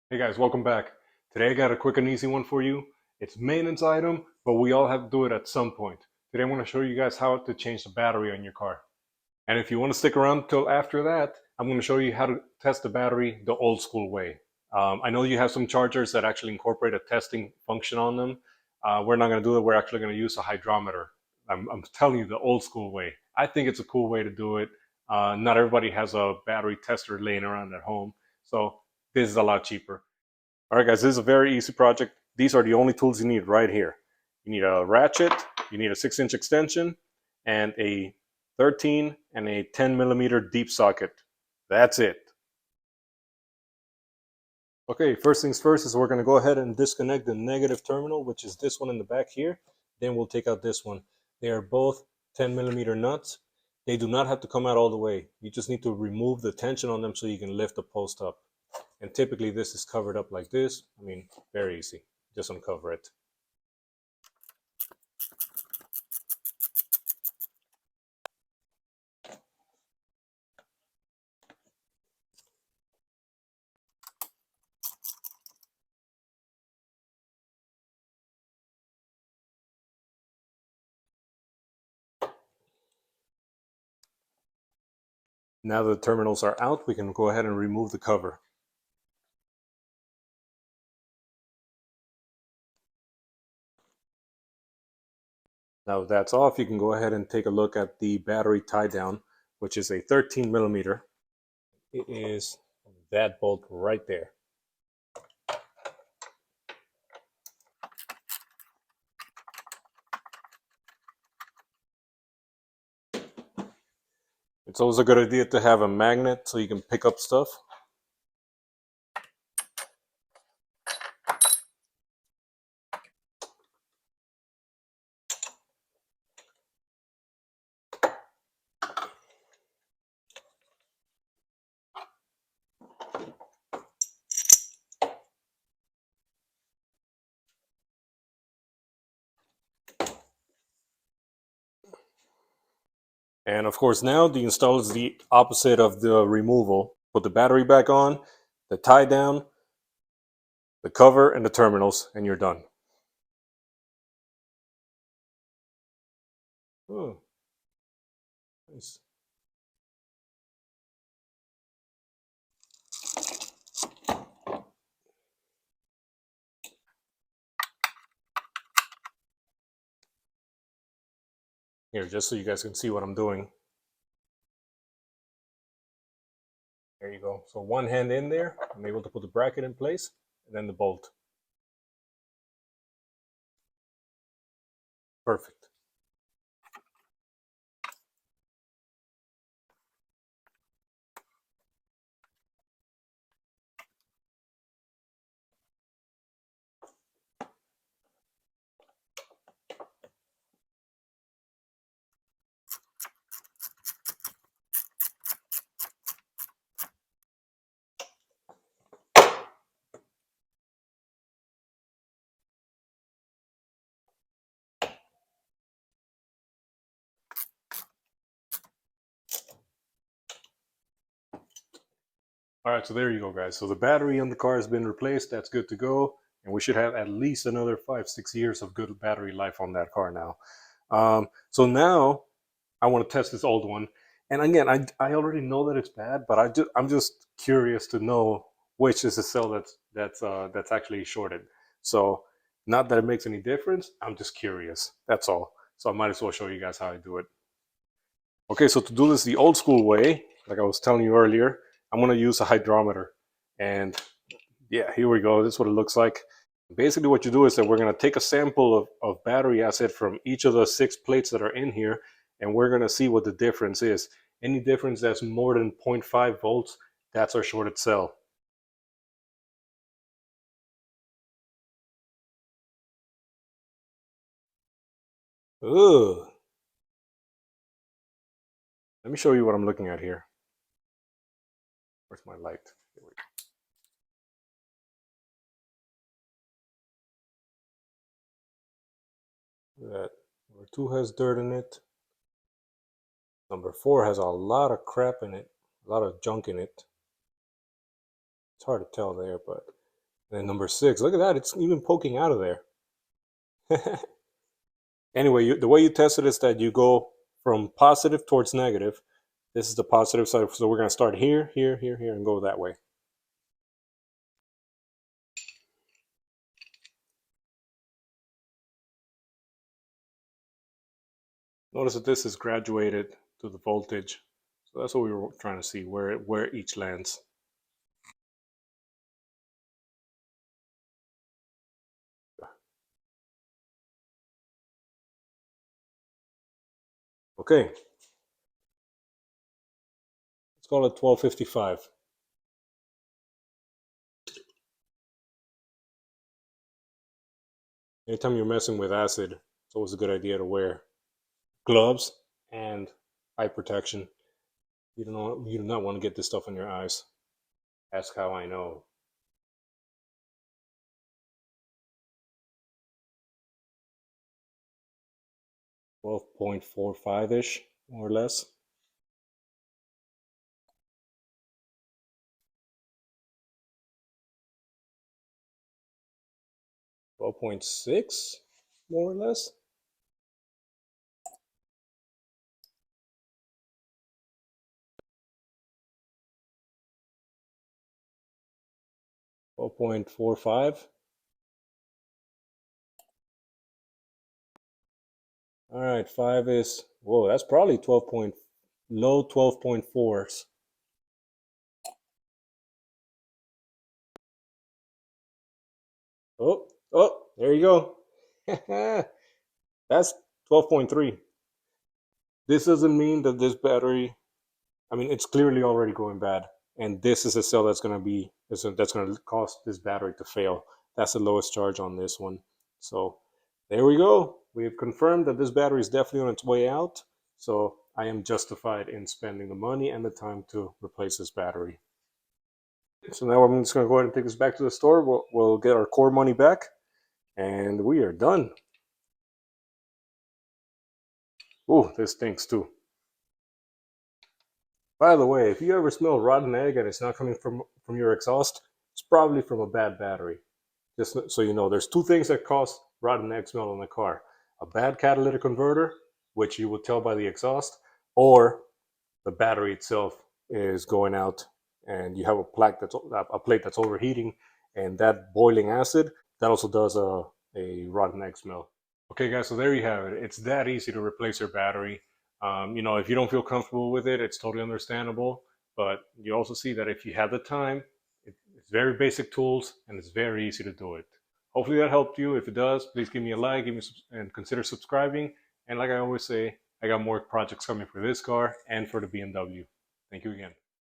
Hey guys, welcome back. Today I got a quick and easy one for you. It's maintenance item, but we all have to do it at some point. Today I'm going to show you guys how to change the battery on your car. And if you want to stick around till after that, I'm going to show you how to test the battery the old school way. I know you have some chargers that actually incorporate a testing function on them. We're not going to do it. We're actually going to use a hydrometer. I'm telling you the old school way. I think it's a cool way to do it. Not everybody has a battery tester laying around at home. So this is a lot cheaper. All right, guys, this is a very easy project. These are the only tools you need right here. You need a ratchet, you need a 6-inch extension, and a 13 and a 10 millimeter deep socket. That's it. Okay, first things first is we're going to go ahead and disconnect the negative terminal, which is this one in the back here. Then we'll take out this one. They are both 10 millimeter nuts. They do not have to come out all the way. You just need to remove the tension on them so you can lift the post up. And typically this is covered up like this. I mean, very easy. Just uncover it. Now that the terminals are out, we can go ahead and remove the cover. Now that that's off, you can go ahead and take a look at the battery tie down, which is a 13 millimeter. It is that bolt right there. It's always a good idea to have a magnet so you can pick up stuff. And of course now the install is the opposite of the removal. Put the battery back on, the tie down, the cover, and the terminals, and you're done. Oh, nice. Here, just so you guys can see what I'm doing. There you go. So one hand in there, I'm able to put the bracket in place, and then the bolt. Perfect. All right, so there you go, guys. So the battery on the car has been replaced. That's good to go. And we should have at least another 5-6 years of good battery life on that car now. So now I want to test this old one. And again, I already know that it's bad, but I'm just curious to know which is the cell that's actually shorted. So not that it makes any difference. I'm just curious. That's all. So I might as well show you guys how I do it. Okay, so to do this the old school way, like I was telling you earlier, I'm going to use a hydrometer. And yeah, here we go. This is what it looks like. Basically what you do is that we're going to take a sample of battery acid from each of the 6 plates that are in here, and we're going to see what the difference is. Any difference that's more than 0.5 volts, that's our shorted cell. Ugh. Let me show you what I'm looking at here. Where's my light? Here we go. That number 2 has dirt in it. Number 4 has a lot of crap in it, a lot of junk in it. It's hard to tell there, but And number 6, look at that, it's even poking out of there. Anyway, the way you test it is that you go from positive towards negative. This is the positive side, so we're going to start here, here, here, here, and go that way. Notice that this is graduated to the voltage, so that's what we were trying to see, where each lands. Okay, let's call it 1255. Anytime you're messing with acid, it's always a good idea to wear gloves and eye protection. You do not want to get this stuff in your eyes. Ask how I know. 12.45-ish, more or less. 12.6, more or less. 12.45. All right, 5 is, whoa, that's probably 12 point, low 12.4s. Oh, there you go. That's 12.3. This doesn't mean that this battery, I mean, it's clearly already going bad. And this is a cell that's going to be, that's going to cause this battery to fail. That's the lowest charge on this one. So there we go. We've confirmed that this battery is definitely on its way out. So I am justified in spending the money and the time to replace this battery. So now I'm just going to go ahead and take this back to the store. We'll get our core money back, and we are done. Ooh, this stinks too. By the way, if you ever smell rotten egg and it's not coming from your exhaust, it's probably from a bad battery. Just so you know, there's two things that cause rotten egg smell in the car: a bad catalytic converter, which you will tell by the exhaust, or the battery itself is going out and you have a plate that's overheating, and that boiling acid that also does a rotten egg smell. Okay, guys, so there you have it. It's that easy to replace your battery. If you don't feel comfortable with it, it's totally understandable. But you also see that if you have the time, it's very basic tools and it's very easy to do it. Hopefully that helped you. If it does, please give me a like, and consider subscribing. And like I always say, I got more projects coming for this car and for the BMW. Thank you again.